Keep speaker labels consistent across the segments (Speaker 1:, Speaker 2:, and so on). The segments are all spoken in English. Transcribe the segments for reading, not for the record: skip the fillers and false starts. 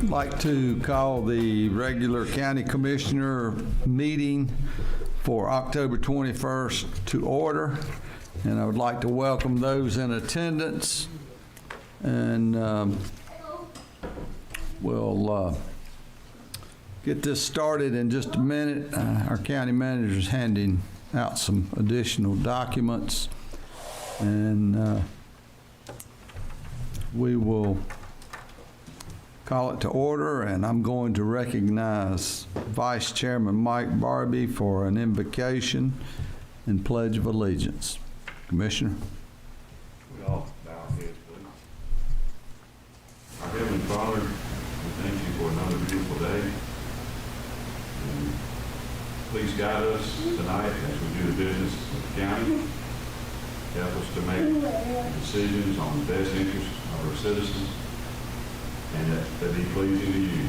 Speaker 1: like to call the regular county commissioner meeting for October 21st to order. And I would like to welcome those in attendance. And we'll get this started in just a minute. Our county manager is handing out some additional documents. And we will call it to order, and I'm going to recognize Vice Chairman Mike Barbie for an invocation and Pledge of Allegiance. Commissioner.
Speaker 2: We all bow our heads, please. Our Heavenly Father, we thank you for another beautiful day. And please guide us tonight as we do the business of the county. Help us to make decisions on the best interests of our citizens and that be pleasing to you.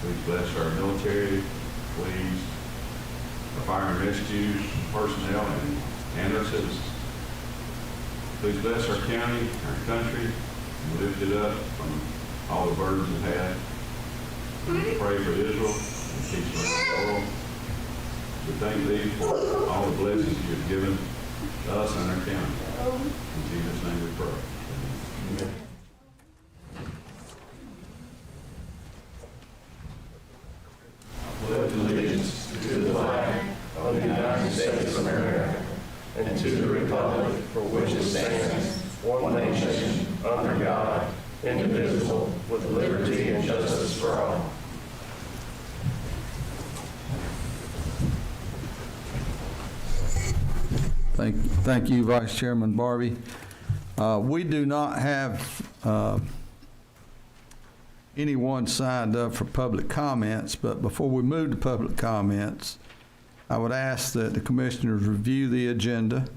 Speaker 2: Please bless our military, please, our fire and rescue personnel and our citizens. Please bless our county, our country, and lift it up from all the burdens it had. We pray for Israel and peace around the world. We thank thee for all the blessings you have given us and our county. In Jesus' name we pray. Amen. I pledge allegiance to the flag of the United States of America and to the republic for which it stands, one nation, under God, indivisible, with liberty and justice for all.
Speaker 1: Thank you, Vice Chairman Barbie. We do not have anyone signed up for public comments, but before we move to public comments, I would ask that the commissioners review the agenda,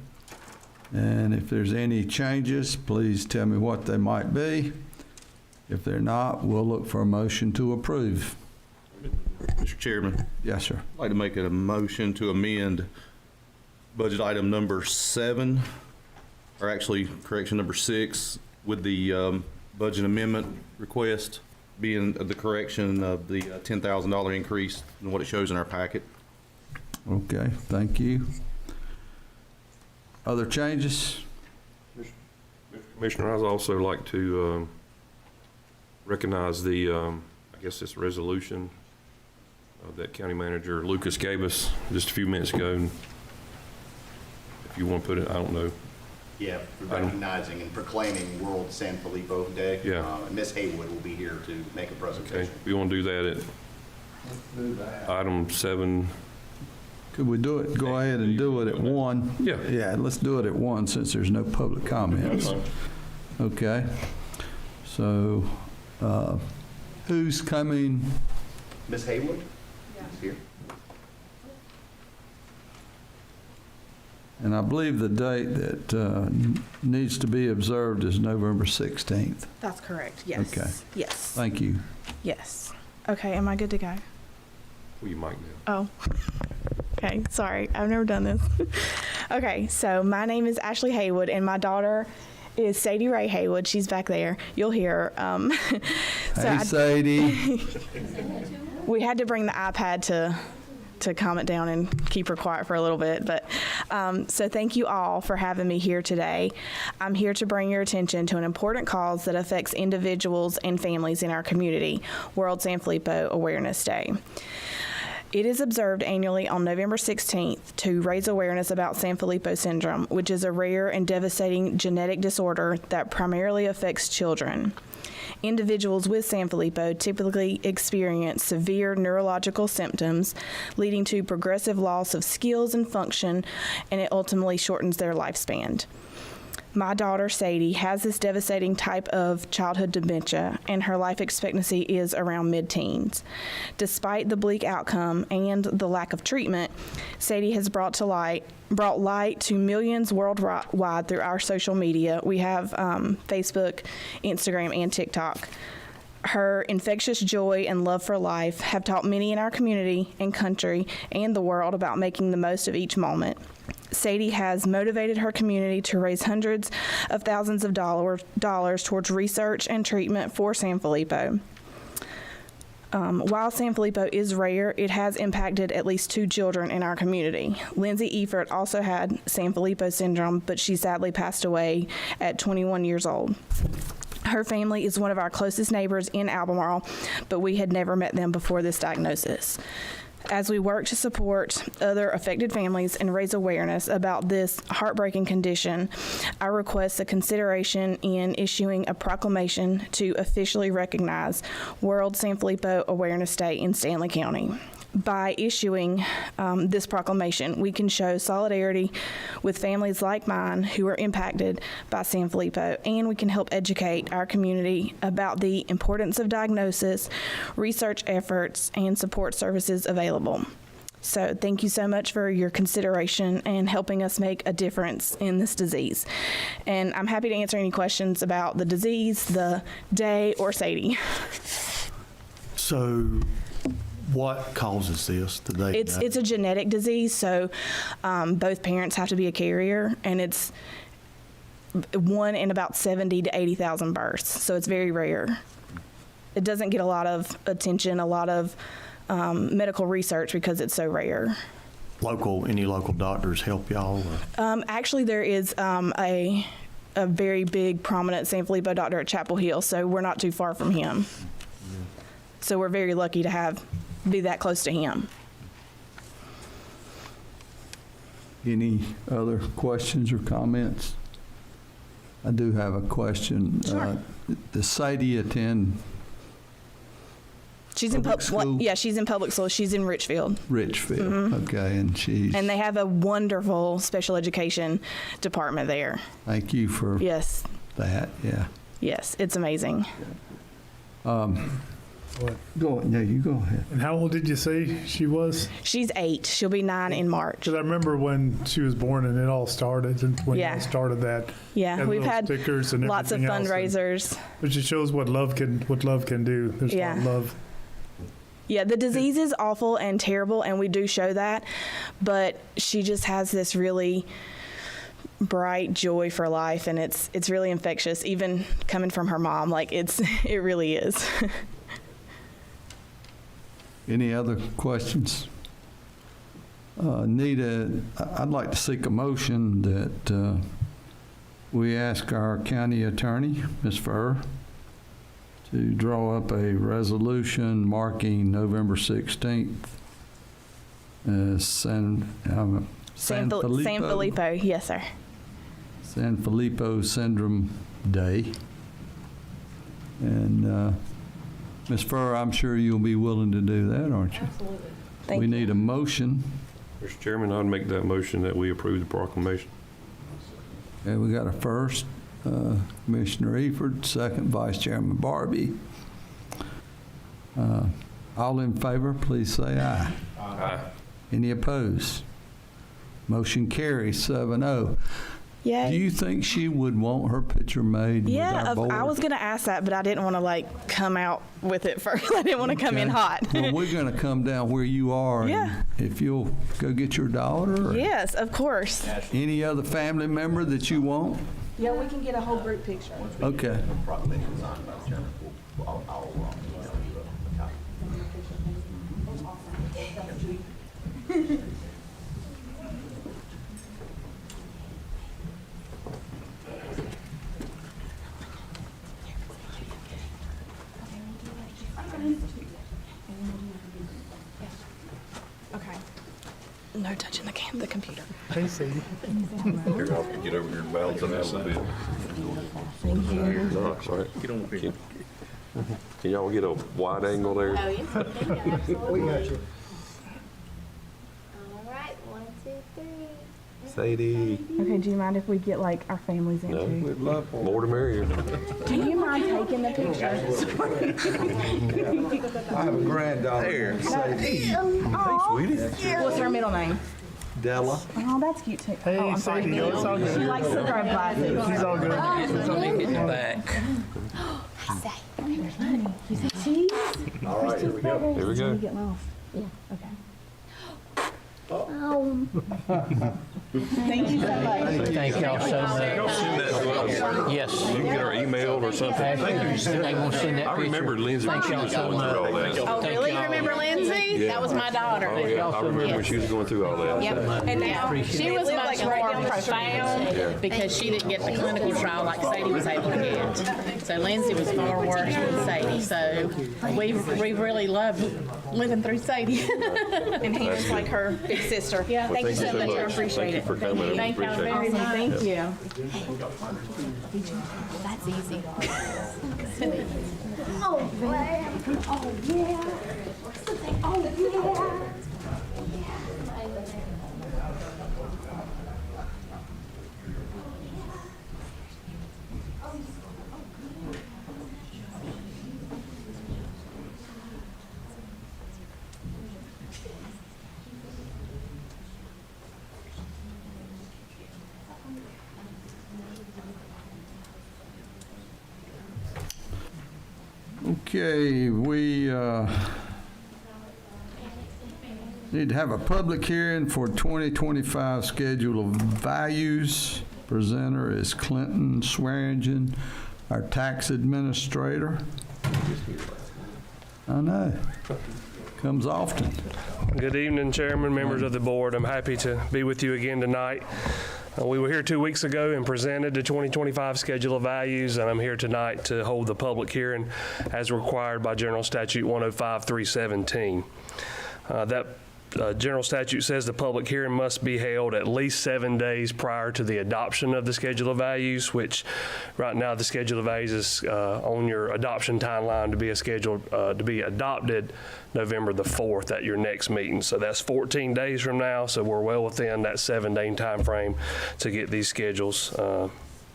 Speaker 1: and if there's any changes, please tell me what they might be. If they're not, we'll look for a motion to approve.
Speaker 3: Mr. Chairman.
Speaker 1: Yes, sir.
Speaker 3: I'd like to make a motion to amend budget item number 7, or actually correction number 6, with the budget amendment request being the correction of the $10,000 increase in what it shows in our packet.
Speaker 1: Okay, thank you. Other changes?
Speaker 4: Mr. Commissioner, I'd also like to recognize the, I guess this resolution that County Manager Lucas gave us just a few minutes ago. If you want to put it, I don't know.
Speaker 5: Yeah, recognizing and proclaiming World San Filippo Day.
Speaker 4: Yeah.
Speaker 5: Ms. Haywood will be here to make a presentation.
Speaker 4: Okay, we want to do that at item 7.
Speaker 1: Could we do it, go ahead and do it at 1?
Speaker 4: Yeah.
Speaker 1: Yeah, let's do it at 1 since there's no public comments. Okay. So, who's coming?
Speaker 5: Ms. Haywood is here.
Speaker 1: And I believe the date that needs to be observed is November 16th.
Speaker 6: That's correct, yes.
Speaker 1: Okay.
Speaker 6: Yes.
Speaker 1: Thank you.
Speaker 6: Yes. Okay, am I good to go?
Speaker 4: Well, you might now.
Speaker 6: Oh. Okay, sorry, I've never done this. Okay, so my name is Ashley Haywood, and my daughter is Sadie Ray Haywood. She's back there. You'll hear her.
Speaker 1: Hey, Sadie.
Speaker 6: We had to bring the iPad to calm it down and keep her quiet for a little bit. But so thank you all for having me here today. I'm here to bring your attention to an important cause that affects individuals and families in our community, World San Filippo Awareness Day. It is observed annually on November 16th to raise awareness about Sanfilippo syndrome, which is a rare and devastating genetic disorder that primarily affects children. Individuals with Sanfilippo typically experience severe neurological symptoms, leading to progressive loss of skills and function, and it ultimately shortens their lifespan. My daughter, Sadie, has this devastating type of childhood dementia, and her life expectancy is around mid-teens. Despite the bleak outcome and the lack of treatment, Sadie has brought light to millions worldwide through our social media. We have Facebook, Instagram, and TikTok. Her infectious joy and love for life have taught many in our community and country and the world about making the most of each moment. Sadie has motivated her community to raise hundreds of thousands of dollars towards research and treatment for Sanfilippo. While Sanfilippo is rare, it has impacted at least 2 children in our community. Lindsay Efert also had Sanfilippo syndrome, but she sadly passed away at 21 years old. Her family is one of our closest neighbors in Albemarle, but we had never met them before this diagnosis. As we work to support other affected families and raise awareness about this heartbreaking condition, I request a consideration in issuing a proclamation to officially recognize World Sanfilippo Awareness Day in Stanley County. By issuing this proclamation, we can show solidarity with families like mine who are impacted by Sanfilippo, and we can help educate our community about the importance of diagnosis, research efforts, and support services available. So thank you so much for your consideration and helping us make a difference in this disease. And I'm happy to answer any questions about the disease, the day, or Sadie.
Speaker 7: So what causes this today?
Speaker 6: It's a genetic disease, so both parents have to be a carrier, and it's 1 in about 70 to 80,000 births, so it's very rare. It doesn't get a lot of attention, a lot of medical research because it's so rare.
Speaker 7: Any local doctors help y'all?
Speaker 6: Actually, there is a very big, prominent Sanfilippo doctor at Chapel Hill, so we're not too far from him. So we're very lucky to be that close to him.
Speaker 1: Any other questions or comments? I do have a question.
Speaker 6: Sure.
Speaker 1: Does Sadie attend
Speaker 6: She's in
Speaker 1: public school?
Speaker 6: Yeah, she's in public school. She's in Richfield.
Speaker 1: Richfield? Okay, and
Speaker 6: And they have a wonderful special education department there.
Speaker 1: thank you for
Speaker 6: Yes,
Speaker 1: that, yeah.
Speaker 6: yes, it's amazing.
Speaker 1: Go, yeah, you go ahead.
Speaker 8: And how old did you say she was?
Speaker 6: She's 8. She'll be 9 in March.
Speaker 8: Because I remember when she was born and it all started, and when
Speaker 6: Yeah.
Speaker 8: y'all started that.
Speaker 6: Yeah,
Speaker 8: had
Speaker 6: we've
Speaker 8: little
Speaker 6: had
Speaker 8: stickers and
Speaker 6: lots of
Speaker 8: everything else, and-
Speaker 6: fundraisers.
Speaker 8: Which just shows what love can do. There's a lot of
Speaker 6: Yeah.
Speaker 8: love.
Speaker 6: Yeah, the disease is awful and terrible, and we do show that, but she just has this really bright joy for life, and it's really infectious, even coming from her mom. Like, it really is.
Speaker 1: Any other questions? Nita, I'd like to seek a motion that we ask our county attorney, Ms. Furr, to draw up a resolution marking November 16th as Sanfilippo
Speaker 6: Sanfilippo, yes, sir.
Speaker 1: Sanfilippo Syndrome Day. And Ms. Furr, I'm sure you'll be willing to do that, aren't you?
Speaker 6: Absolutely. Thank
Speaker 1: We
Speaker 6: you.
Speaker 1: need a motion.
Speaker 4: Mr. Chairman, I'd make that motion that we approve the proclamation.
Speaker 1: Okay, we got a first, Commissioner Eford, second, Vice Chairman Barbie. All in favor, please say aye.
Speaker 4: Aye.
Speaker 1: Any opposed? Motion carries 7-0.
Speaker 6: Yeah.
Speaker 1: Do you think she would want her picture made with our board?
Speaker 6: I was going to ask that, but I didn't want to come out with it first. I didn't want to come in
Speaker 1: Okay.
Speaker 6: hot.
Speaker 1: Well, we're going to come down where you are. and
Speaker 6: Yeah.
Speaker 1: If you'll go get your daughter or
Speaker 6: Yes, of course.
Speaker 1: any other family member that you want.
Speaker 6: Yeah, we can get a whole group picture.
Speaker 1: Okay.
Speaker 5: Proclamation signed by the chairman. I'll email you a copy.
Speaker 6: Okay. No touching the computer.
Speaker 8: Hey, Sadie.
Speaker 2: Here, I'll get over here and balance on that a little bit.
Speaker 4: No, it's all right. Can y'all get a wide angle there?
Speaker 9: Oh, yes, we got you. All right, 1, 2, 3.
Speaker 3: Sadie.
Speaker 6: Okay, do you mind if we get our families in
Speaker 4: No.
Speaker 6: too?
Speaker 4: More the merrier.
Speaker 6: Do you mind taking the picture?
Speaker 1: I have a granddaughter.
Speaker 3: There.
Speaker 6: What's her middle name?
Speaker 3: Della.
Speaker 6: Oh, that's cute too.
Speaker 8: Hey,
Speaker 6: I'm sorry.
Speaker 8: Sadie, it's all good.
Speaker 6: She likes to throw glasses.
Speaker 8: She's all good.
Speaker 6: You say cheese?
Speaker 5: All right, here we go.
Speaker 4: Here we go.
Speaker 6: Get lost. Yeah. Okay.
Speaker 9: Oh.
Speaker 6: Thank you so much.
Speaker 10: Thank y'all so much.
Speaker 4: Y'all send that to us.
Speaker 10: Yes.
Speaker 4: You can get our email or something.
Speaker 10: They won't send that
Speaker 4: I remember Lindsay when she was going through all that.
Speaker 9: Oh, really? You remember Lindsay? That was my daughter.
Speaker 4: Oh, yeah, I remember when she was going through all that.
Speaker 9: Yep. And now she was much more profound because she didn't get the clinical trial like Sadie was able to get. So Lindsay was far worse than Sadie. So we really loved living through Sadie.
Speaker 6: And Hannah's like her big sister.
Speaker 9: Yeah.
Speaker 4: Well,
Speaker 9: Thank you so much. I appreciate it.
Speaker 4: Thank you for coming. I
Speaker 9: Thank you
Speaker 4: appreciate
Speaker 9: very
Speaker 4: it.
Speaker 9: much.
Speaker 6: Thank you.
Speaker 9: That's easy. Oh, yeah. Oh, yeah. Oh, yeah.
Speaker 1: Okay, we need to have a public hearing for 2025 schedule of values. Presenter is Clinton Swearingen, our tax administrator. I know, comes often.
Speaker 11: Good evening, Chairman, members of the board. I'm happy to be with you again tonight. We were here 2 weeks ago and presented the 2025 schedule of values, and I'm here tonight to hold the public hearing as required by General Statute 105-317. That General Statute says the public hearing must be held at least 7 days prior to the adoption of the schedule of values, which right now the schedule of values is on your adoption timeline to be adopted November the 4th at your next meeting. So that's 14 days from now, so we're well within that 7-day time frame to get these schedules,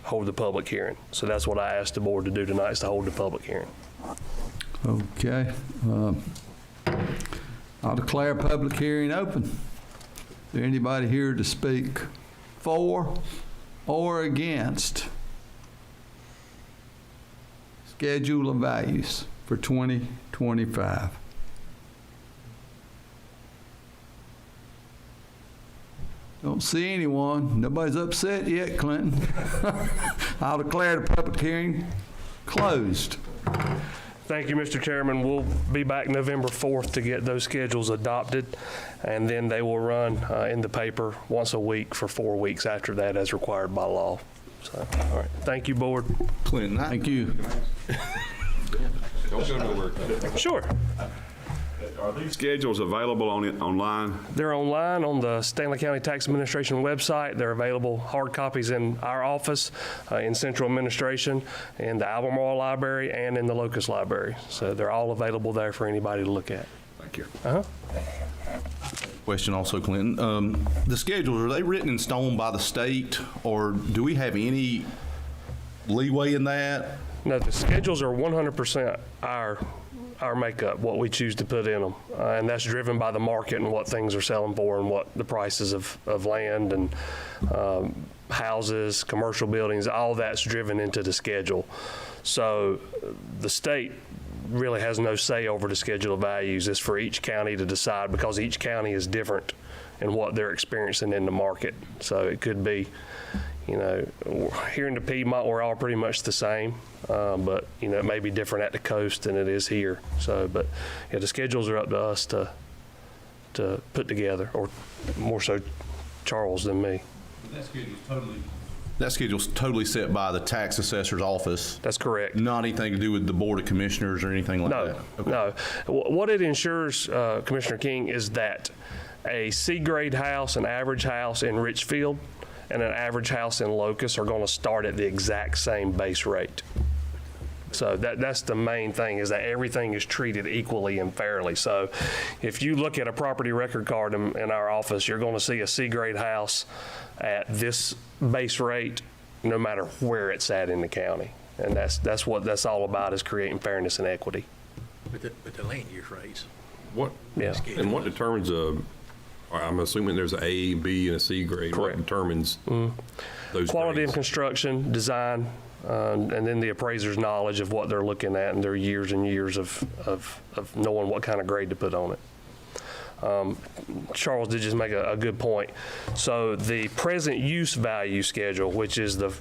Speaker 11: hold the public hearing. So that's what I asked the board to do tonight, is to hold the public hearing.
Speaker 1: Okay. I'll declare a public hearing open. Is there anybody here to speak for or against schedule of values for 2025? Don't see anyone. Nobody's upset yet, Clinton. I'll declare the public hearing closed.
Speaker 11: Thank you, Mr. Chairman. We'll be back November 4th to get those schedules adopted, and then they will run in the paper once a week for 4 weeks after that as required by law. So, all right. Thank you, board.
Speaker 3: Clinton,
Speaker 1: Thank you.
Speaker 4: Don't go nowhere.
Speaker 11: Sure.
Speaker 2: Are these schedules available online?
Speaker 11: They're online on the Stanley County Tax Administration website. They're available hard copies in our office, in Central Administration, in the Albemarle Library, and in the Locust Library. So they're all available there for anybody to look at.
Speaker 4: Thank you.
Speaker 3: question also, Clinton. The schedules, are they written in stone by the state, or do we have any leeway in that?
Speaker 11: No, the schedules are 100% our makeup, what we choose to put in them. And that's driven by the market and what things are selling for and what the prices of land and houses, commercial buildings, all that's driven into the schedule. So the state really has no say over the schedule of values. It's for each county to decide, because each county is different in what they're experiencing in the market. So it could be, you know, here in the Piedmont, we're all pretty much the same, but, you know, it may be different at the coast than it is here. So, but, yeah, the schedules are up to us to put together, or more so Charles than me.
Speaker 3: That schedule's totally set by the tax assessor's office.
Speaker 11: That's correct.
Speaker 3: Not anything to do with the Board of Commissioners or anything like that?
Speaker 11: No. What it ensures, Commissioner King, is that a C-grade house, an average house in Richfield, and an average house in Locust are going to start at the exact same base rate. So that's the main thing, is that everything is treated equally and fairly. So if you look at a property record card in our office, you're going to see a C-grade house at this base rate, no matter where it's at in the county. And that's what that's all about, is creating fairness and equity.
Speaker 10: With the land use rates.
Speaker 4: What?
Speaker 11: Yeah.
Speaker 4: And what determines I'm assuming there's an A, B, and a C grade.
Speaker 11: Correct.
Speaker 4: What determines those
Speaker 11: Quality
Speaker 4: grades?
Speaker 11: of construction, design, and then the appraiser's knowledge of what they're looking at and their years and years of knowing what kind of grade to put on it. Charles did just make a good point. So the present use value schedule, which is the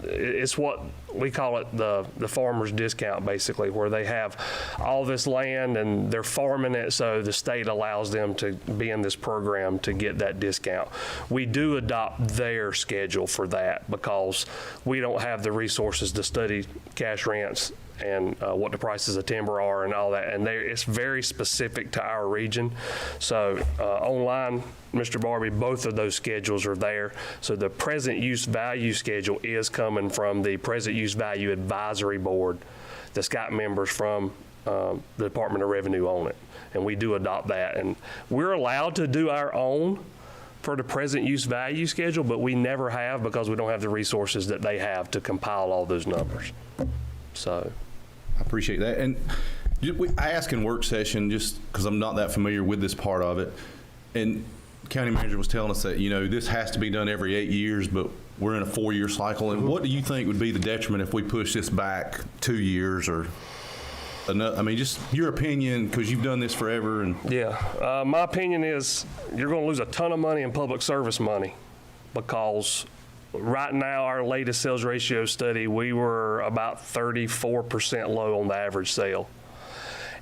Speaker 11: it's what we call it the farmer's discount, basically, where they have all this land and they're farming it, so the state allows them to be in this program to get that discount. We do adopt their schedule for that because we don't have the resources to study cash rents and what the prices of timber are and all that. And it's very specific to our region. So online, Mr. Barbie, both of those schedules are there. So the present use value schedule is coming from the present use value advisory board that's got members from the Department of Revenue on it. And we do adopt that. And we're allowed to do our own for the present use value schedule, but we never have because we don't have the resources that they have to compile all those numbers. So
Speaker 3: I appreciate that. And I asked in work session, just because I'm not that familiar with this part of it, and county manager was telling us that, you know, this has to be done every 8 years, but we're in a 4-year cycle. And what do you think would be the detriment if we push this back 2 years or another? I mean, just your opinion, because you've done this forever. And
Speaker 11: yeah, my opinion is you're going to lose a ton of money in public service money because right now, our latest sales ratio study, we were about 34% low on the average sale.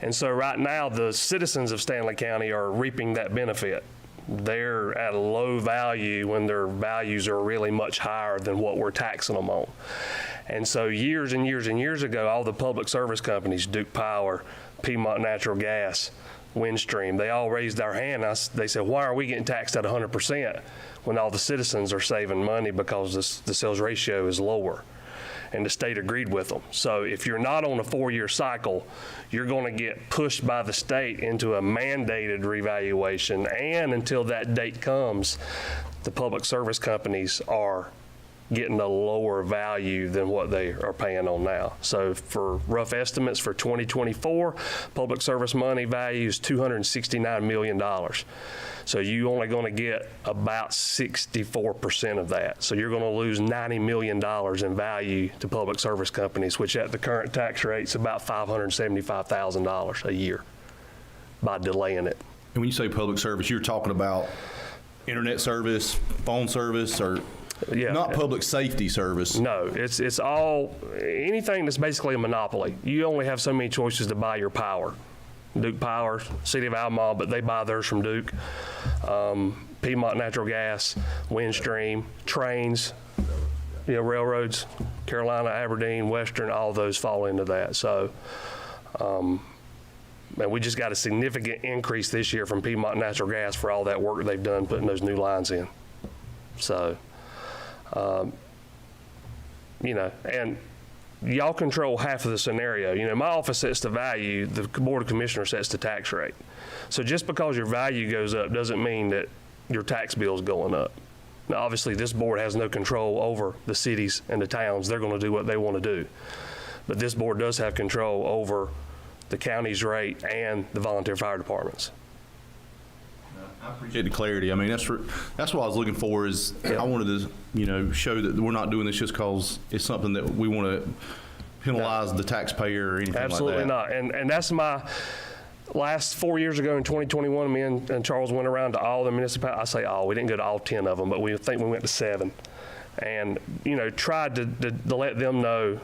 Speaker 11: And so right now, the citizens of Stanley County are reaping that benefit. They're at a low value when their values are really much higher than what we're taxing them on. And so years and years and years ago, all the public service companies, Duke Power, Piedmont Natural Gas, Windstream, they all raised their hand. They said, why are we getting taxed at 100%? When all the citizens are saving money because the sales ratio is lower. And the state agreed with them. So if you're not on a 4-year cycle, you're going to get pushed by the state into a mandated revaluation. And until that date comes, the public service companies are getting a lower value than what they are paying on now. So for rough estimates for 2024, public service money value is $269 million. So you're only going to get about 64% of that. So you're going to lose $90 million in value to public service companies, which at the current tax rate is about $575,000 a year by delaying it.
Speaker 3: when you say public service, you're talking about internet service, phone service, or not public safety service?
Speaker 11: No, it's all, anything that's basically a monopoly. You only have so many choices to buy your power. Duke Power, City of Albemarle, but they buy theirs from Duke. Piedmont Natural Gas, Windstream, trains, railroads, Carolina, Aberdeen, Western, all those fall into that. So, and we just got a significant increase this year from Piedmont Natural Gas for all that work they've done putting those new lines in. So, and y'all control half of the scenario. My office sets the value, the Board of Commissioners sets the tax rate. So just because your value goes up doesn't mean that your tax bill is going up. Now, obviously, this board has no control over the cities and the towns. They're going to do what they want to do. But this board does have control over the county's rate and the volunteer fire departments.
Speaker 3: I appreciate the clarity. I mean, that's what I was looking for. Is I wanted to, show that we're not doing this just because it's something that we want to penalize the taxpayer or anything
Speaker 11: Absolutely
Speaker 3: like that.
Speaker 11: Absolutely not. And that's my last 4 years ago in 2021. Me and Charles went around to all the municipalities. I say all. We didn't go to all 10 of them, but we think we went to 7, and tried to let them know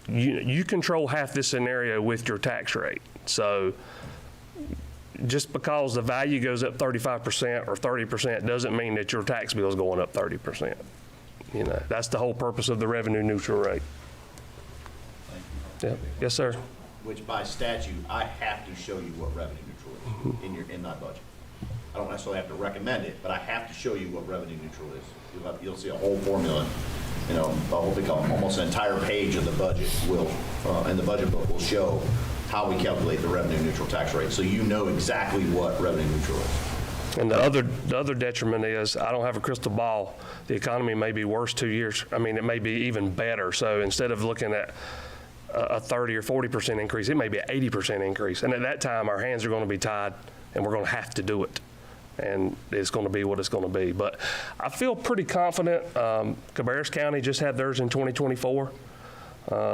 Speaker 11: you control half this scenario with your tax rate. So just because the value goes up 35% or 30% doesn't mean that your tax bill is going up 30%. That's the whole purpose of the revenue neutral rate. Yeah. Yes, sir.
Speaker 5: Which by statute, I have to show you what revenue neutral is in my budget. I don't necessarily have to recommend it, but I have to show you what revenue neutral is. You'll see a whole formula, almost an entire page of the budget and the budget book will show how we calculate the revenue neutral tax rate, so you know exactly what revenue neutral is.
Speaker 11: And the other detriment is I don't have a crystal ball. The economy may be worse 2 years. I mean, it may be even better. So instead of looking at a 30 or 40% increase, it may be an 80% increase. And at that time, our hands are going to be tied, and we're going to have to do it. And it's going to be what it's going to be. But I feel pretty confident. Cabarrus County just had theirs in 2024.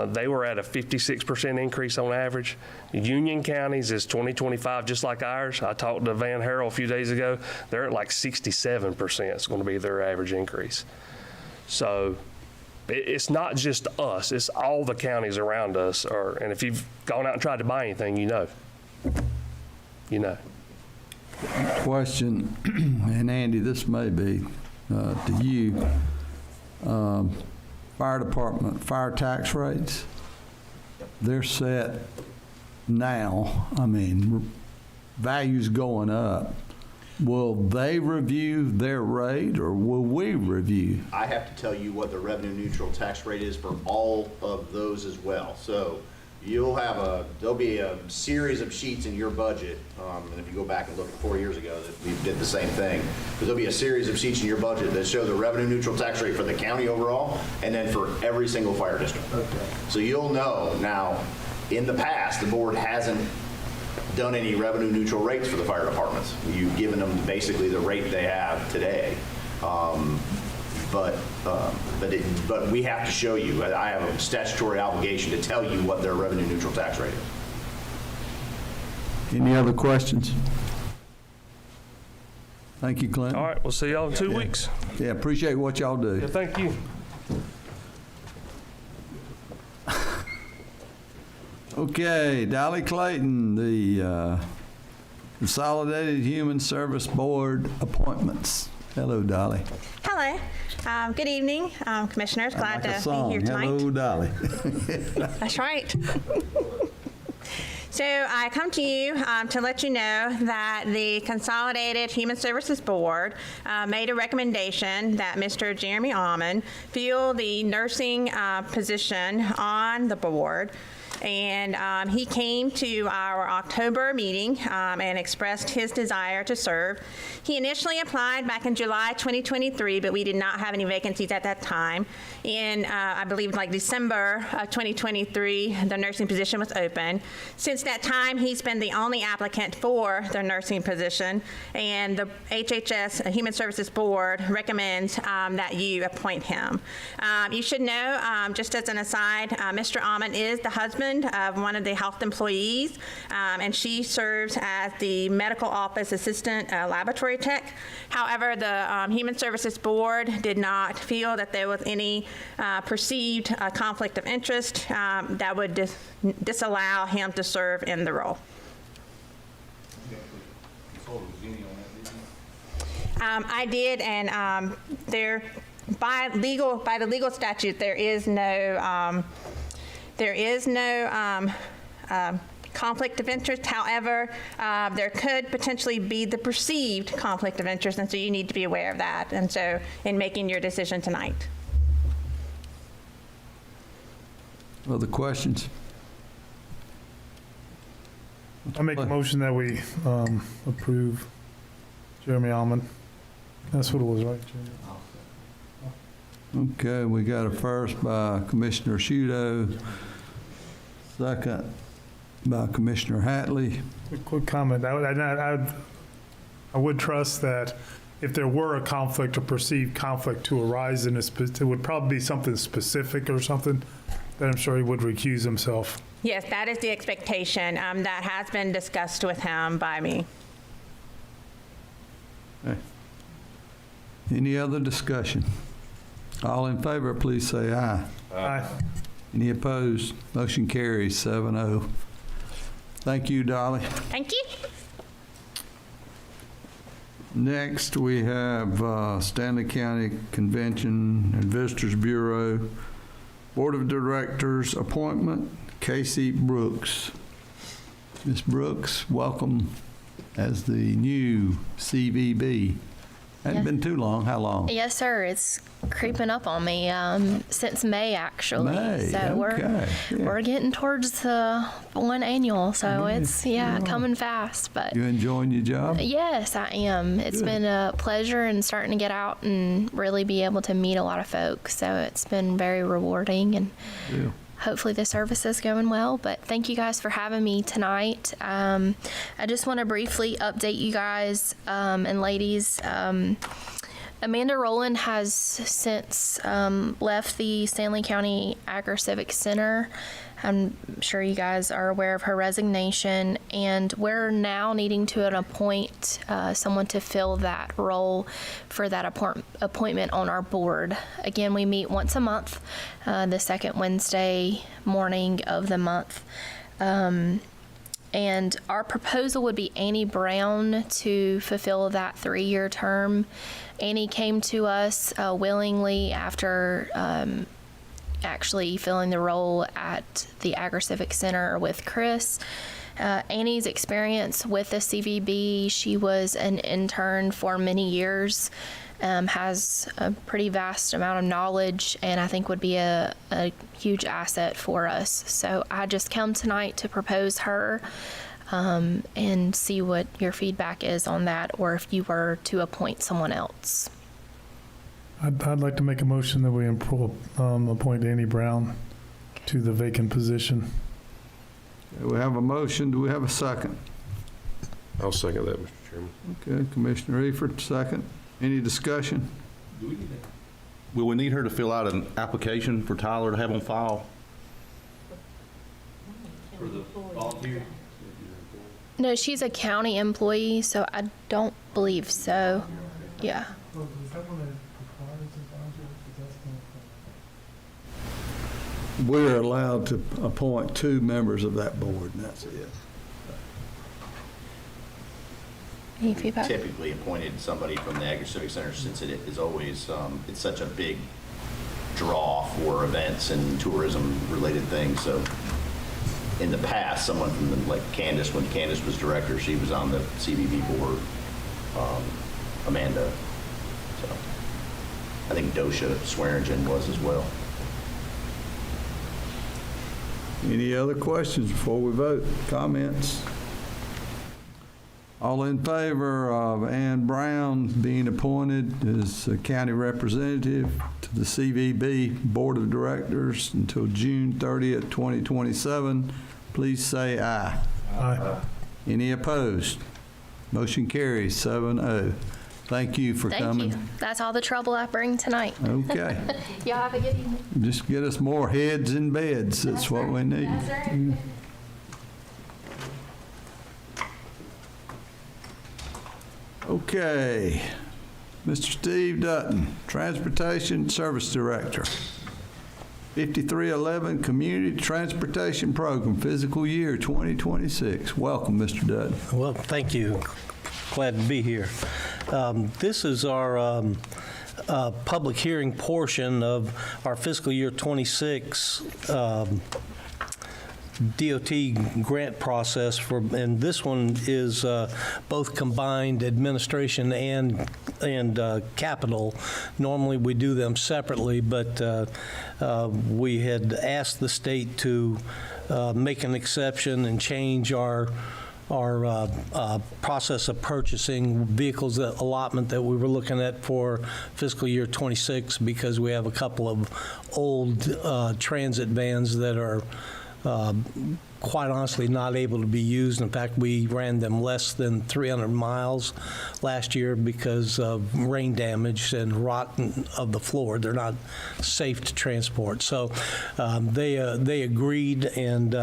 Speaker 11: They were at a 56% increase on average. Union County's is 2025, just like ours. I talked to Van Harrell a few days ago. They're at like 67%. It's going to be their average increase. So, It's not just us, it's all the counties around us and if you've gone out and tried to buy anything, you know. You know.
Speaker 1: Question, and Andy, this may be to you. Fire department, fire tax rates, they're set now. I mean, values going up. Will they review their rate, or will we review?
Speaker 5: I have to tell you what the revenue neutral tax rate is for all of those as well. So there'll be a series of sheets in your budget, and if you go back and look 4 years ago, that we did the same thing. But there'll be a series of sheets in your budget that show the revenue neutral tax rate for the county overall, and then for every single fire district. Okay. So you'll know now, in the past, the board hasn't done any revenue neutral rates for the fire departments. You've given them basically the rate they have today. But we have to show you. I have a statutory obligation to tell you what their revenue neutral tax rate is.
Speaker 1: Any other questions? Thank you, Clint.
Speaker 11: All right, we'll see y'all in 2 weeks.
Speaker 1: Yeah, appreciate what y'all do.
Speaker 11: Yeah, thank you.
Speaker 1: Okay, Dolly Clayton, the Consolidated Human Service Board appointments. Hello, Dolly.
Speaker 12: Hello. Good evening, Commissioners. Glad to be here tonight.
Speaker 1: Hello, Dolly.
Speaker 12: That's right. So I come to you to let you know that the Consolidated Human Services Board made a recommendation that Mr. Jeremy Almond fill the nursing position on the board. And he came to our October meeting and expressed his desire to serve. He initially applied back in July 2023, but we did not have any vacancies at that time. In, I believe, like December of 2023, the nursing position was open. Since that time, he's been the only applicant for the nursing position, and the HHS Human Services Board recommends that you appoint him. You should know, just as an aside, Mr. Almond is the husband of one of the health employees, and she serves as the medical office assistant laboratory tech. However, the Human Services Board did not feel that there was any perceived conflict of interest that would disallow him to serve in the role. I did, and by the legal statute, there is no conflict of interest. However, there could potentially be the perceived conflict of interest, and so you need to be aware of that. And so, in making your decision tonight.
Speaker 1: Other questions?
Speaker 8: I make a motion that we approve Jeremy Almond. That's what it was, right, Jeremy?
Speaker 1: Okay, we got a first by Commissioner Shudo, second by Commissioner Hatley.
Speaker 8: A quick comment. I would trust that if there were a conflict or perceived conflict to arise in this, it would probably be something specific or something that I'm sure he would recuse himself.
Speaker 12: Yes, that is the expectation. That has been discussed with him by me.
Speaker 1: Okay. Any other discussion? All in favor, please say aye.
Speaker 8: Aye.
Speaker 1: Any opposed? Motion carries 7-0. Thank you, Dolly.
Speaker 12: Thank you.
Speaker 1: Next, we have Stanley County Convention and Visitors Bureau Board of Directors appointment, Casey Brooks. Ms. Brooks, welcome as the new CVB. Hasn't been too long. How long?
Speaker 13: Yes, sir. It's creeping up on me since May, actually.
Speaker 1: May,
Speaker 13: so
Speaker 1: okay.
Speaker 13: we're getting towards the one annual, so it's coming fast. But
Speaker 1: you enjoying your job?
Speaker 13: Yes, I am. It's been a pleasure and starting to get out and really be able to meet a lot of folks. So it's been very rewarding, and hopefully the service is going well. But thank you guys for having me tonight. I just want to briefly update you guys and ladies. Amanda Rowland has since left the Stanley County Agri-Civic Center. I'm sure you guys are aware of her resignation, and we're now needing to appoint someone to fill that role for that appointment on our board. Again, we meet once a month, the second Wednesday morning of the month. And our proposal would be Annie Brown to fulfill that 3-year term. Annie came to us willingly after actually filling the role at the Agri-Civic Center with Chris. Annie's experience with the CVB, she was an intern for many years, has a pretty vast amount of knowledge, and I think would be a huge asset for us. So I just come tonight to propose her and see what your feedback is on that, or if you were to appoint someone else.
Speaker 8: I'd like to make a motion that we appoint Annie Brown to the vacant position.
Speaker 1: We have a motion. Do we have a second?
Speaker 4: I'll second that, Mr. Chairman.
Speaker 1: Okay, Commissioner Eford, second. Any discussion?
Speaker 3: Will we need her to fill out an application for Tyler to have on file?
Speaker 10: For the volunteer?
Speaker 13: No, she's a county employee, so I don't believe so. Yeah.
Speaker 1: We're allowed to appoint 2 members of that board, and that's it.
Speaker 13: Any feedback?
Speaker 5: Typically appointed somebody from the Agri-Civic Center, since it is always, it's such a big draw for events and tourism-related things. So in the past, someone from the, like Candace, when Candace was director, she was on the CVB board, Amanda. So I think Dosha Swearingen was as well.
Speaker 1: Any other questions before we vote? Comments? All in favor of Ann Brown being appointed as a county representative to the CVB Board of Directors until June 30th, 2027, please say aye.
Speaker 8: Aye.
Speaker 1: Any opposed? Motion carries 7-0. Thank you for coming.
Speaker 13: Thank you. That's all the trouble I bring tonight.
Speaker 1: Okay.
Speaker 13: Y'all have a good evening.
Speaker 1: Just get us more heads in beds. That's what we need. Okay. Mr. Steve Dutton, Transportation Service Director. 5311 Community Transportation Program, fiscal year 2026. Welcome, Mr. Dutton.
Speaker 14: Well, thank you. Glad to be here. This is our public hearing portion of our fiscal year 26 DOT grant process and this one is both combined administration and capital. Normally we do them separately, but we had asked the state to make an exception and change our process of purchasing vehicles allotment that we were looking at for fiscal year 26 because we have a couple of old transit vans that are quite honestly not able to be used. In fact, we ran them less than 300 miles last year because of rain damage and rot of the floor. They're not safe to transport. So they agreed, and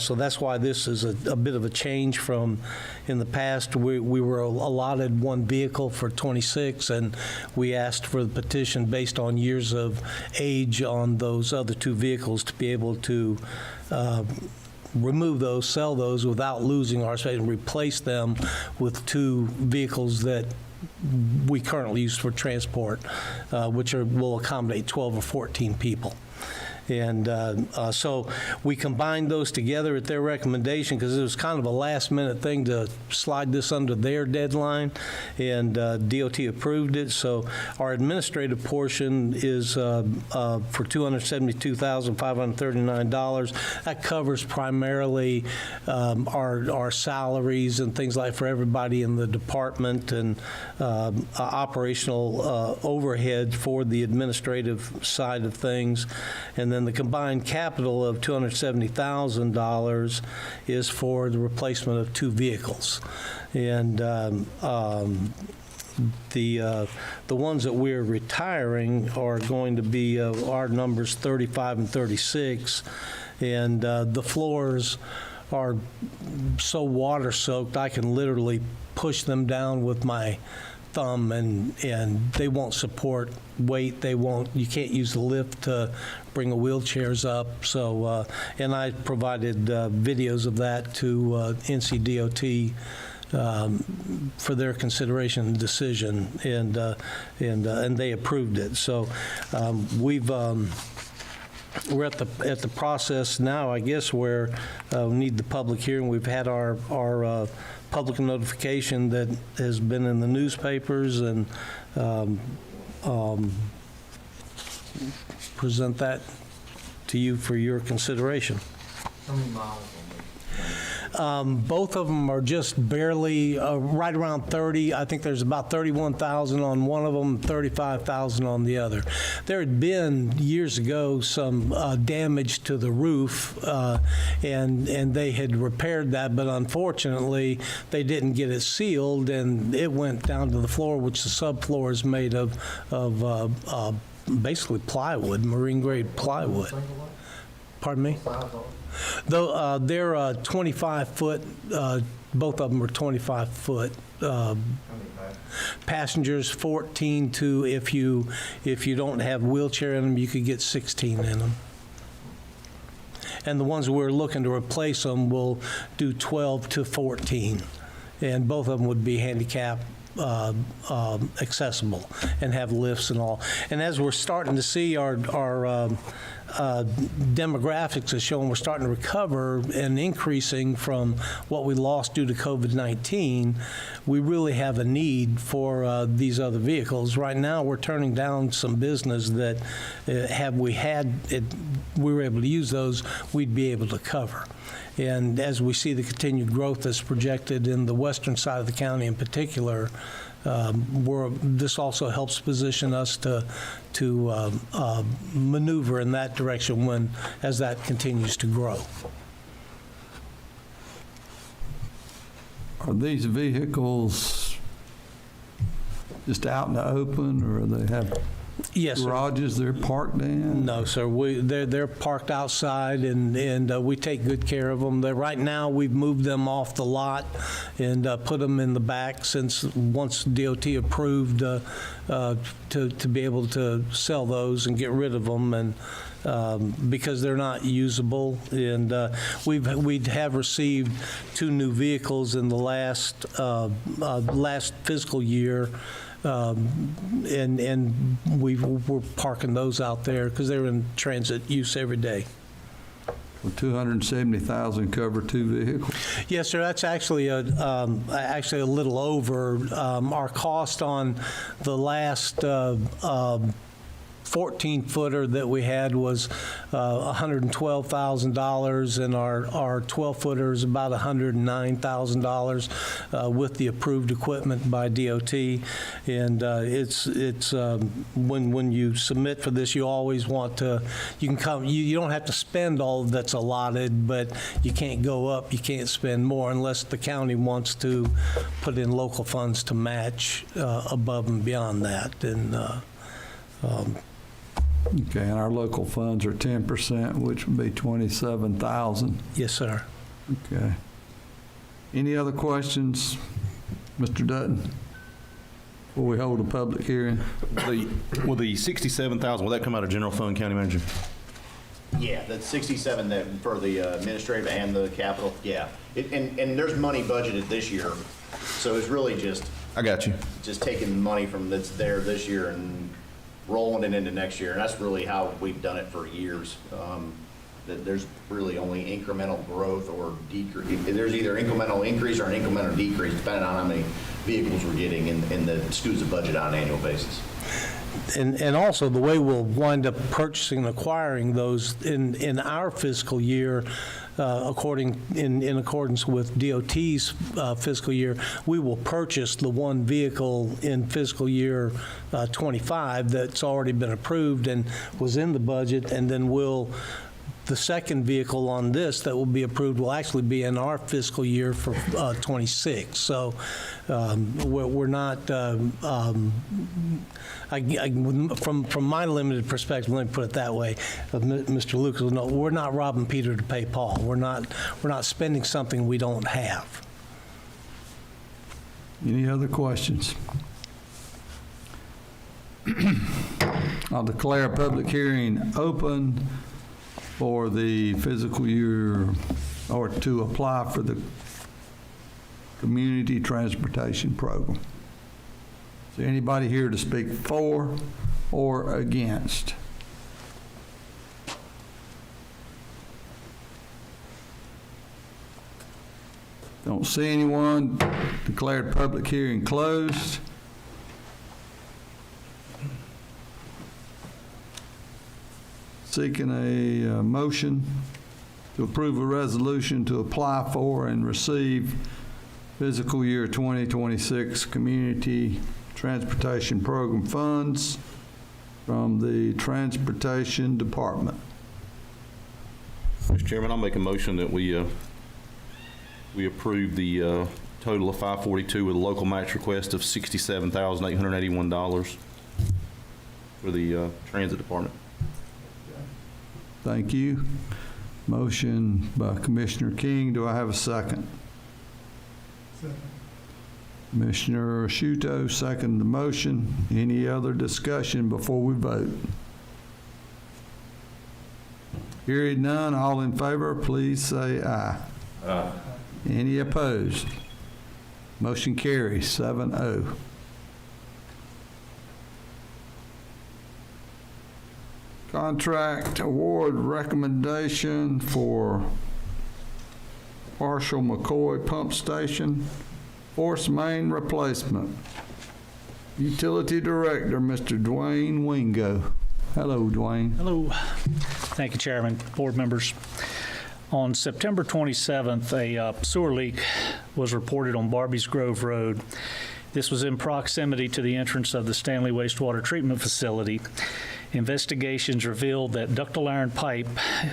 Speaker 14: so that's why this is a bit of a change from in the past. We were allotted one vehicle for 26, and we asked for the petition based on years of age on those other 2 vehicles to be able to remove those, sell those without losing our space, and replace them with 2 vehicles that we currently use for transport, which will accommodate 12 or 14 people. And so we combined those together at their recommendation because it was kind of a last-minute thing to slide this under their deadline, and DOT approved it. So our administrative portion is for $272,539. That covers primarily our salaries and things like for everybody in the department and operational overhead for the administrative side of things. And then the combined capital of $270,000 is for the replacement of 2 vehicles. And The ones that we're retiring are going to be our numbers 35 and 36, and the floors are so water soaked I can literally push them down with my thumb, and they won't support weight. You can't use the lift to bring the wheelchairs up. So, and I provided videos of that to NCDOT for their consideration and decision, and they approved it. So we're at the process now, I guess, where we need the public hearing. We've had our public notification that has been in the newspapers, and present that to you for your consideration.
Speaker 10: How many miles
Speaker 14: Both of them are just barely right around 30. I think there's about 31,000 on one of them, 35,000 on the other. There had been years ago some damage to the roof, and they had repaired that, but unfortunately they didn't get it sealed, and it went down to the floor, which the subfloor is made of basically plywood, marine grade plywood. Pardon me? Though they're 25-foot, both of them are 25-foot. Passengers 14 to, if you don't have wheelchair in them, you could get 16 in them. And the ones we're looking to replace them will do 12 to 14, and both of them would be handicap accessible and have lifts and all. And as we're starting to see our demographics are showing we're starting to recover and increasing from what we lost due to COVID-19, we really have a need for these other vehicles. Right now, we're turning down some business that we were able to use those, we'd be able to cover. And as we see the continued growth that's projected in the western side of the county in particular, this also helps position us to maneuver in that direction as that continues to grow.
Speaker 1: Are these vehicles just out in the open, or they have
Speaker 14: Yes,
Speaker 1: garages they're parked in?
Speaker 14: No, sir. They're parked outside, and we take good care of them. Right now, we've moved them off the lot and put them in the back since once DOT approved to be able to sell those and get rid of them, and because they're not usable. And we have received 2 new vehicles in the last fiscal year. And we're parking those out there because they're in transit use every day.
Speaker 1: Well, 270,000 cover 2 vehicles?
Speaker 14: Yes, sir. That's actually a little over. Our cost on the last 14-footer that we had was $112,000, and our 12-footer is about $109,000 with the approved equipment by DOT. And it's when you submit for this, you always want to, you can come, you don't have to spend all that's allotted, but you can't go up, you can't spend more unless the county wants to put in local funds to match above and beyond that. And
Speaker 1: okay, and our local funds are 10%, which would be 27,000.
Speaker 14: Yes, sir.
Speaker 1: Okay. Any other questions, Mr. Dutton, before we hold a public hearing?
Speaker 3: Will the 67,000, will that come out of general fund, County Manager?
Speaker 5: Yeah, that's 67 that for the administrative and the capital, yeah. And there's money budgeted this year, so it's really just.
Speaker 3: I got you.
Speaker 5: Just taking the money from that's there this year and rolling it into next year, and that's really how we've done it for years. That there's really only incremental growth or decrease. There's either incremental increase or an incremental decrease, depending on how many vehicles we're getting in the SCUSA budget on an annual basis.
Speaker 14: And also the way we'll wind up purchasing and acquiring those in our fiscal year, in accordance with DOT's fiscal year, we will purchase the one vehicle in fiscal year 25 that's already been approved and was in the budget, and then the second vehicle on this that will be approved will actually be in our fiscal year for 26. So We're not, from my limited perspective, let me put it that way, Mr. Lucas, no, we're not robbing Peter to pay Paul. We're not spending something we don't have.
Speaker 1: Any other questions? I'll declare a public hearing open for the fiscal year, or to apply for the Community Transportation Program. Is there anybody here to speak for or against? Don't see anyone. Declared public hearing closed. Seeking a motion to approve a resolution to apply for and receive fiscal year 2026 Community Transportation Program funds from the Transportation Department.
Speaker 3: Mr. Chairman, I'll make a motion that we approve the total of 542 with a local match request of $67,881 for the Transit Department.
Speaker 1: Thank you. Motion by Commissioner King. Do I have a second? Commissioner Shuto, second the motion. Any other discussion before we vote? Hearing none, all in favor, please say aye.
Speaker 2: Aye.
Speaker 1: Any opposed? Motion carries 7-0. Contract award recommendation for Marshall McCoy Pump Station force main replacement. Utility Director, Mr. Dwayne Wingo. Hello, Dwayne.
Speaker 10: Hello. Thank you, Chairman, board members. On September 27th, a sewer leak was reported on Barbies Grove Road. This was in proximity to the entrance of the Stanley Wastewater Treatment Facility. Investigations revealed that ductile iron pipe,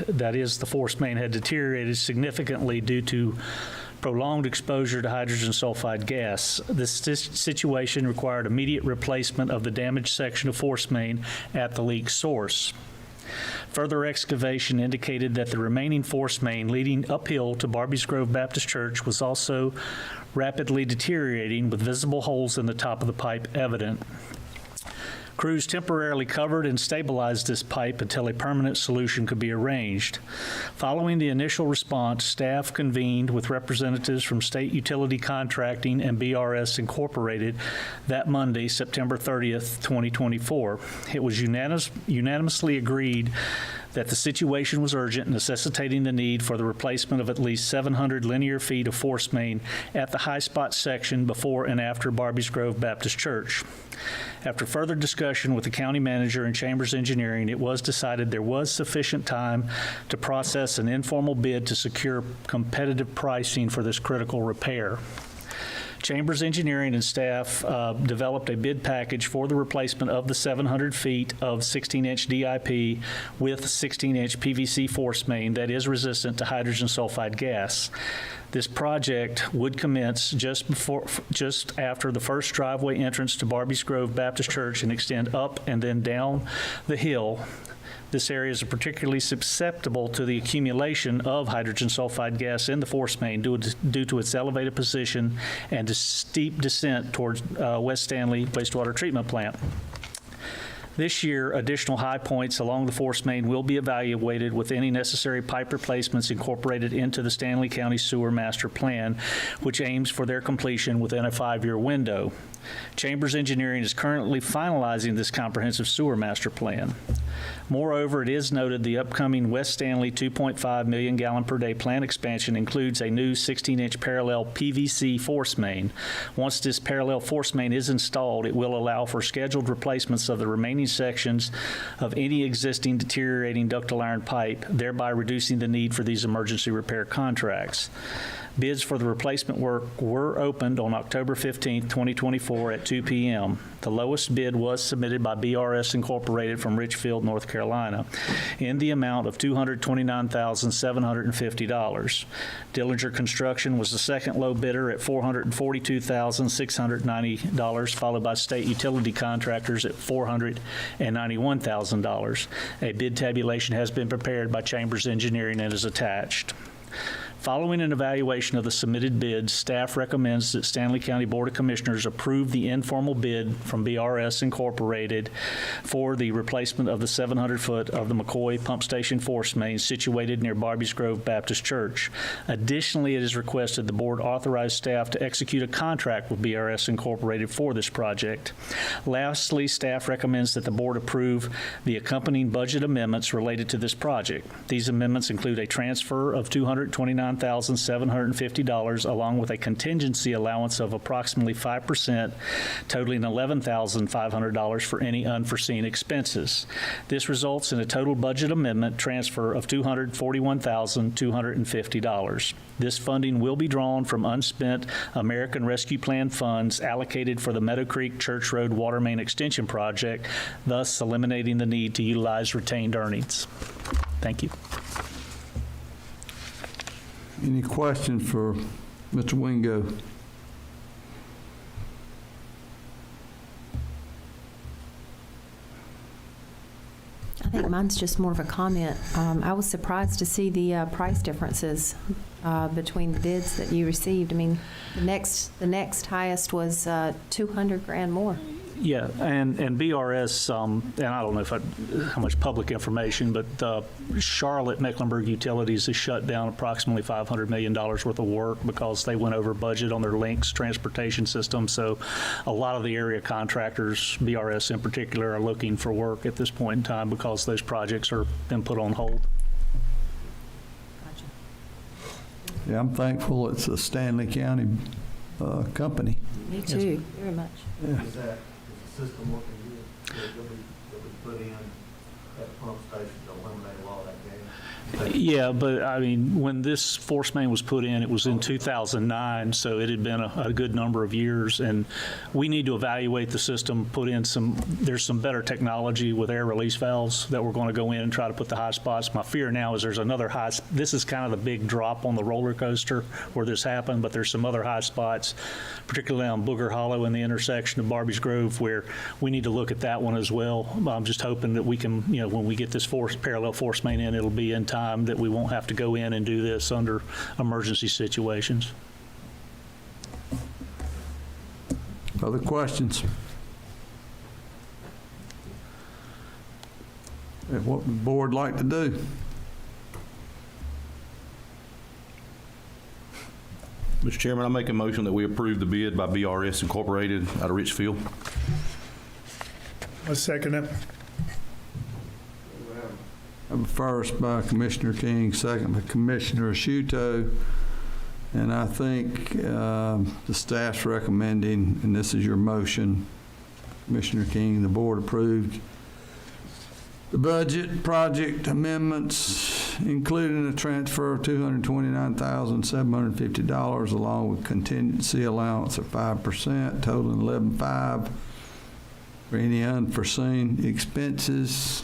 Speaker 10: that is the force main, had deteriorated significantly due to prolonged exposure to hydrogen sulfide gas. This situation required immediate replacement of the damaged section of force main at the leak source. Further excavation indicated that the remaining force main leading uphill to Barbies Grove Baptist Church was also rapidly deteriorating, with visible holes in the top of the pipe evident. Crews temporarily covered and stabilized this pipe until a permanent solution could be arranged. Following the initial response, staff convened with representatives from State Utility Contracting and BRS Incorporated that Monday, September 30th, 2024. It was unanimously agreed that the situation was urgent, necessitating the need for the replacement of at least 700 linear feet of force main at the high spot section before and after Barbies Grove Baptist Church. After further discussion with the county manager and Chambers Engineering, it was decided there was sufficient time to process an informal bid to secure competitive pricing for this critical repair. Chambers Engineering and staff developed a bid package for the replacement of the 700 feet of 16-inch DIP with 16-inch PVC force main that is resistant to hydrogen sulfide gas. This project would commence just after the first driveway entrance to Barbies Grove Baptist Church and extend up and then down the hill. This area is particularly susceptible to the accumulation of hydrogen sulfide gas in the force main due to its elevated position and a steep descent towards West Stanley Wastewater Treatment Plant. This year, additional high points along the force main will be evaluated with any necessary pipe replacements incorporated into the Stanley County Sewer Master Plan, which aims for their completion within a 5-year window. Chambers Engineering is currently finalizing this comprehensive sewer master plan. Moreover, it is noted the upcoming West Stanley 2.5 million gallon per day plant expansion includes a new 16-inch parallel PVC force main. Once this parallel force main is installed, it will allow for scheduled replacements of the remaining sections of any existing deteriorating ductile iron pipe, thereby reducing the need for these emergency repair contracts. Bids for the replacement work were opened on October 15, 2024 at 2 p.m. The lowest bid was submitted by BRS Incorporated from Richfield, North Carolina, in the amount of $229,750. Dillinger Construction was the second low bidder at $442,690, followed by State Utility Contractors at $491,000. A bid tabulation has been prepared by Chambers Engineering and is attached. Following an evaluation of the submitted bids, staff recommends that Stanley County Board of Commissioners approve the informal bid from BRS Incorporated for the replacement of the 700-foot of the McCoy Pump Station force main situated near Barby's Grove Baptist Church. Additionally, it is requested the board authorize staff to execute a contract with BRS Incorporated for this project. Lastly, staff recommends that the board approve the accompanying budget amendments related to this project. These amendments include a transfer of $229,750 along with a contingency allowance of approximately 5%, totaling $11,500 for any unforeseen expenses. This results in a total budget amendment transfer of $241,250. This funding will be drawn from unspent American Rescue Plan funds allocated for the Meadow Creek Church Road Water Main Extension Project, thus eliminating the need to utilize retained earnings. Thank you.
Speaker 1: Any questions for Mr. Wingo?
Speaker 15: I think mine's just more of a comment. I was surprised to see the price differences between the bids that you received. I mean, the next highest was $200,000 more.
Speaker 10: Yeah, and BRS, and I don't know how much public information, but Charlotte Mecklenburg Utilities has shut down approximately $500 million worth of work because they went over budget on their links transportation system. So a lot of the area contractors, BRS in particular, are looking for work at this point in time because those projects are been put on hold.
Speaker 1: Yeah, I'm thankful it's a Stanley County company.
Speaker 15: Me too, very much.
Speaker 1: Yeah.
Speaker 7: Is the system working good? That we put in at the pump station to eliminate a lot of that gas?
Speaker 10: Yeah, but I mean, when this force main was put in, it was in 2009, so it had been a good number of years, and we need to evaluate the system, put in there's some better technology with air release valves that we're going to go in and try to put the high spots. My fear now is there's another this is kind of the big drop on the roller coaster where this happened, but there's some other high spots, particularly on Booger Hollow in the intersection of Barby's Grove, where we need to look at that one as well. I'm just hoping that we can, when we get this parallel force main in, it'll be in time that we won't have to go in and do this under emergency situations.
Speaker 1: Other questions? What would the board like to do?
Speaker 3: Mr. Chairman, I make a motion that we approve the bid by BRS Incorporated out of Richfield.
Speaker 8: I second it.
Speaker 1: I have a first by Commissioner King, second by Commissioner Asciutto, and I think the staff's recommending, and this is your motion, Commissioner King, the board approved the budget project amendments, including a transfer of $229,750 along with contingency allowance of 5%, totaling $11,500 for any unforeseen expenses.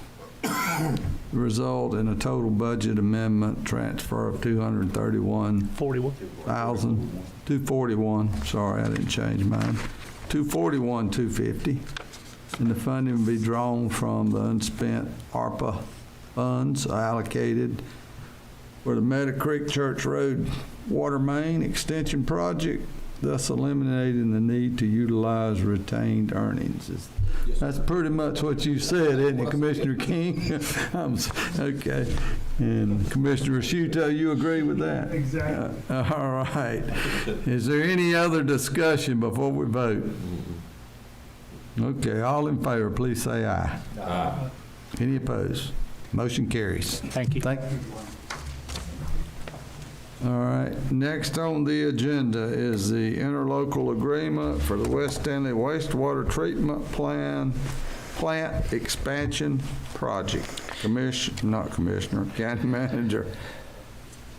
Speaker 1: Result in a total budget amendment transfer of $231,241. Sorry, I didn't change mine. $241,250, and the funding will be drawn from the unspent ARPA funds allocated for the Meadow Creek Church Road Water Main Extension Project, thus eliminating the need to utilize retained earnings. That's pretty much what you said, isn't it, Commissioner King? Okay. And Commissioner Asciutto, you agree with that?
Speaker 8: Exactly.
Speaker 1: All right. Is there any other discussion before we vote? Okay, all in favor, please say aye.
Speaker 2: Aye.
Speaker 1: Any opposed? Motion carries.
Speaker 10: Thank you.
Speaker 1: All right, next on the agenda is the interlocal agreement for the West Stanley Wastewater Treatment Plant Expansion Project. County Manager.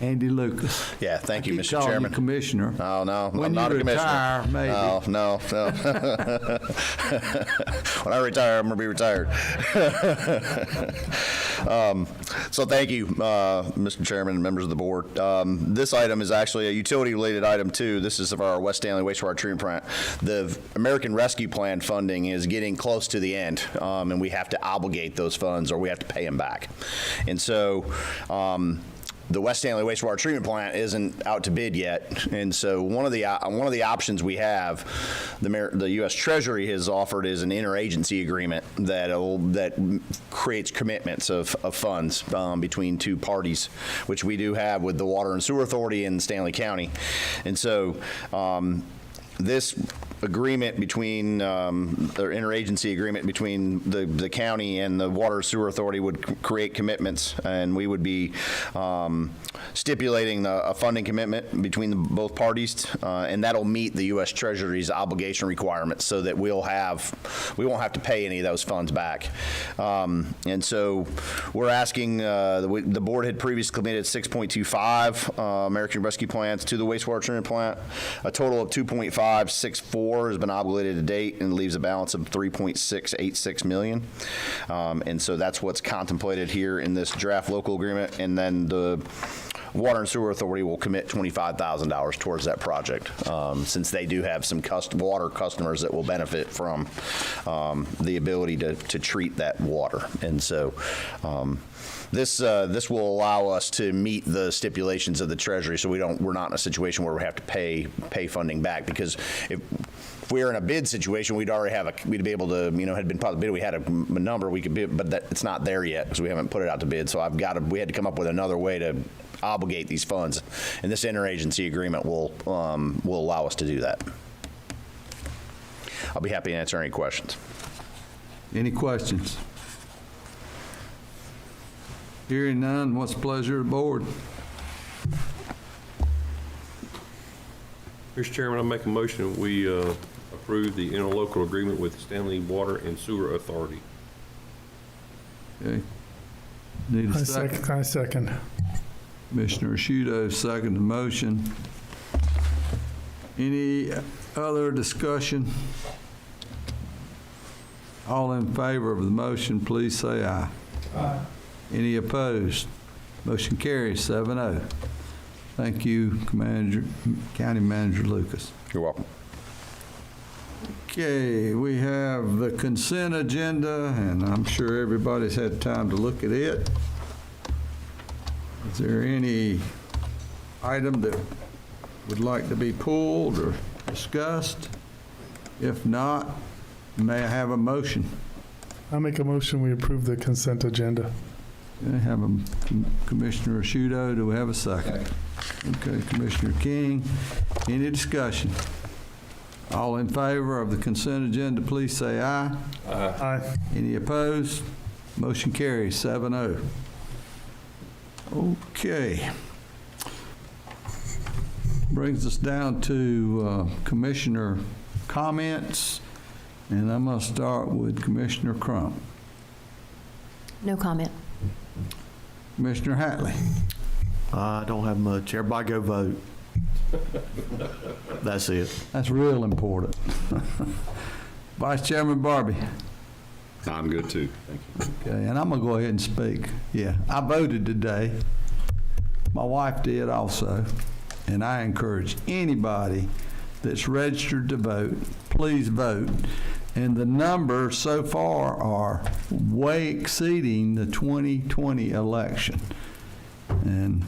Speaker 1: Andy Lucas.
Speaker 5: Yeah, thank you,
Speaker 1: I keep
Speaker 5: Mr.
Speaker 1: calling you
Speaker 5: Chairman.
Speaker 1: Commissioner.
Speaker 5: Oh, no,
Speaker 1: When
Speaker 5: I'm
Speaker 1: you
Speaker 5: not a commissioner.
Speaker 1: retire, maybe.
Speaker 5: No. When I retire, I'm going to be retired. So thank you, Mr. Chairman and members of the board. This item is actually a utility-related item, too. This is of our West Stanley wastewater treatment plant. The American Rescue Plan funding is getting close to the end, and we have to obligate those funds or we have to pay them back. And so the West Stanley wastewater treatment plant isn't out to bid yet, and so one of the options we have, the U.S. Treasury has offered is an interagency agreement that creates commitments of funds between two parties, which we do have with the Water and Sewer Authority in Stanley County, and so this agreement between, the interagency agreement between the county and the Water Sewer Authority would create commitments, and we would be stipulating a funding commitment between both parties, and that'll meet the U.S. Treasury's obligation requirements so that we won't have to pay any of those funds back. And so we're asking, the board had previously committed 6.25 American Rescue Plans to the wastewater treatment plant. A total of 2.564 has been obligated to date and leaves a balance of $3.686 million. And so that's what's contemplated here in this draft local agreement. And then the Water and Sewer Authority will commit $25,000 towards that project, since they do have some water customers that will benefit from the ability to treat that water. And so this will allow us to meet the stipulations of the Treasury, so we're not in a situation where we have to pay funding back, because if we were in a bid situation, we'd be able to, had been part of the bid, we had a number we could bid, but it's not there yet because we haven't put it out to bid. So we had to come up with another way to obligate these funds, and this interagency agreement will allow us to do that. I'll be happy to answer any questions.
Speaker 1: Any questions? Hearing none, what's the pleasure of the board?
Speaker 4: Mr. Chairman, I make a motion that we approve the interlocal agreement with Stanley Water and Sewer Authority.
Speaker 1: Okay. Need a second?
Speaker 8: I second.
Speaker 1: Commissioner Shudo second the motion. Any other discussion? All in favor of the motion, please say aye. Aye. Any opposed? Motion carries 7-0. Thank you, County Manager Lucas.
Speaker 5: You're welcome.
Speaker 1: Okay, we have the consent agenda, and I'm sure everybody's had time to look at it. Is there any item that would like to be pulled or discussed? If not, may I have a motion?
Speaker 8: I make a motion we approve the consent agenda.
Speaker 1: Okay, have Commissioner Shudo. Do we have a second? Okay, Commissioner King. Any discussion? All in favor of the consent agenda, please say aye.
Speaker 8: Aye.
Speaker 1: Any opposed? Motion carries 7-0. Okay. Brings us down to commissioner comments, and I'm going to start with Commissioner Crump.
Speaker 15: No comment.
Speaker 1: Commissioner Hatley.
Speaker 7: I don't have much. Everybody go vote. That's it.
Speaker 1: That's real important. Vice Chairman Barbie.
Speaker 2: I'm good too. Thank you.
Speaker 1: Okay, and I'm going to go ahead and speak. Yeah, I voted today. My wife did also. And I encourage anybody that's registered to vote, please vote. And the numbers so far are way exceeding the 2020 election. And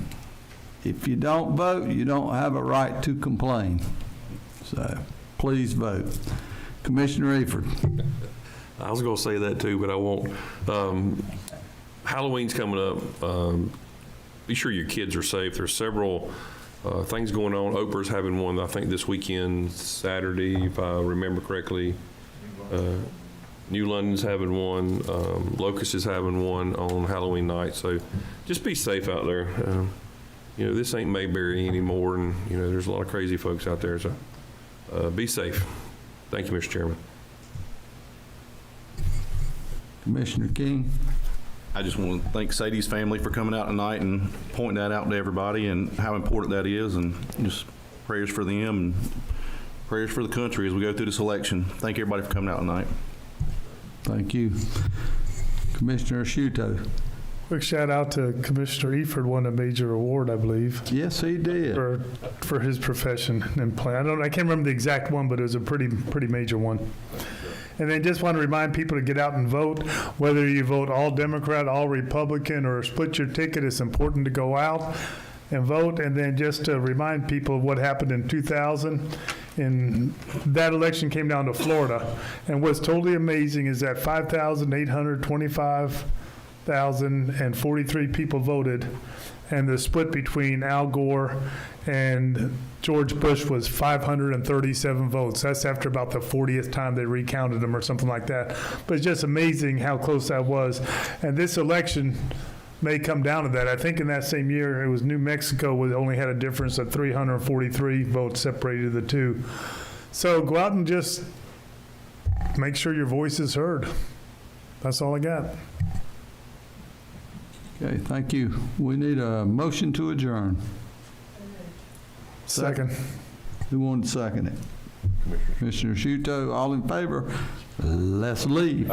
Speaker 1: if you don't vote, you don't have a right to complain. So please vote. Commissioner Eford.
Speaker 4: I was going to say that too, but I won't. Halloween's coming up. Be sure your kids are safe. There's several things going on. Oprah's having one, I think, this weekend, Saturday, if I remember correctly. New London's having one. Locust is having one on Halloween night. So just be safe out there. This ain't Mayberry anymore, and, there's a lot of crazy folks out there. So be safe. Thank you, Mr. Chairman.
Speaker 1: Commissioner King.
Speaker 3: I just want to thank Sadie's family for coming out tonight and pointing that out to everybody and how important that is, and just prayers for them and prayers for the country as we go through this election. Thank everybody for coming out tonight.
Speaker 1: Thank you. Commissioner Shuto.
Speaker 8: Quick shout out to Commissioner Eford, won a major award, I believe,
Speaker 1: Yes, he did.
Speaker 8: for his profession and play. I can't remember the exact one, but it was a pretty major one. And then just want to remind people to get out and vote. Whether you vote all Democrat, all Republican, or split your ticket, it's important to go out and vote. And then just to remind people of what happened in 2000. And that election came down to Florida. And what's totally amazing is that 5,825,043 people voted, and the split between Al Gore and George Bush was 537 votes. That's after about the 40th time they recounted them or something like that. But it's just amazing how close that was. And this election may come down to that. I think in that same year, it was New Mexico only had a difference of 343 votes separated the two. So go out and just make sure your voice is heard. That's all I got.
Speaker 1: Okay, thank you. We need a motion to adjourn.
Speaker 8: Second.
Speaker 1: Who wanted to second it? Commissioner Shuto, all in favor? Let's leave.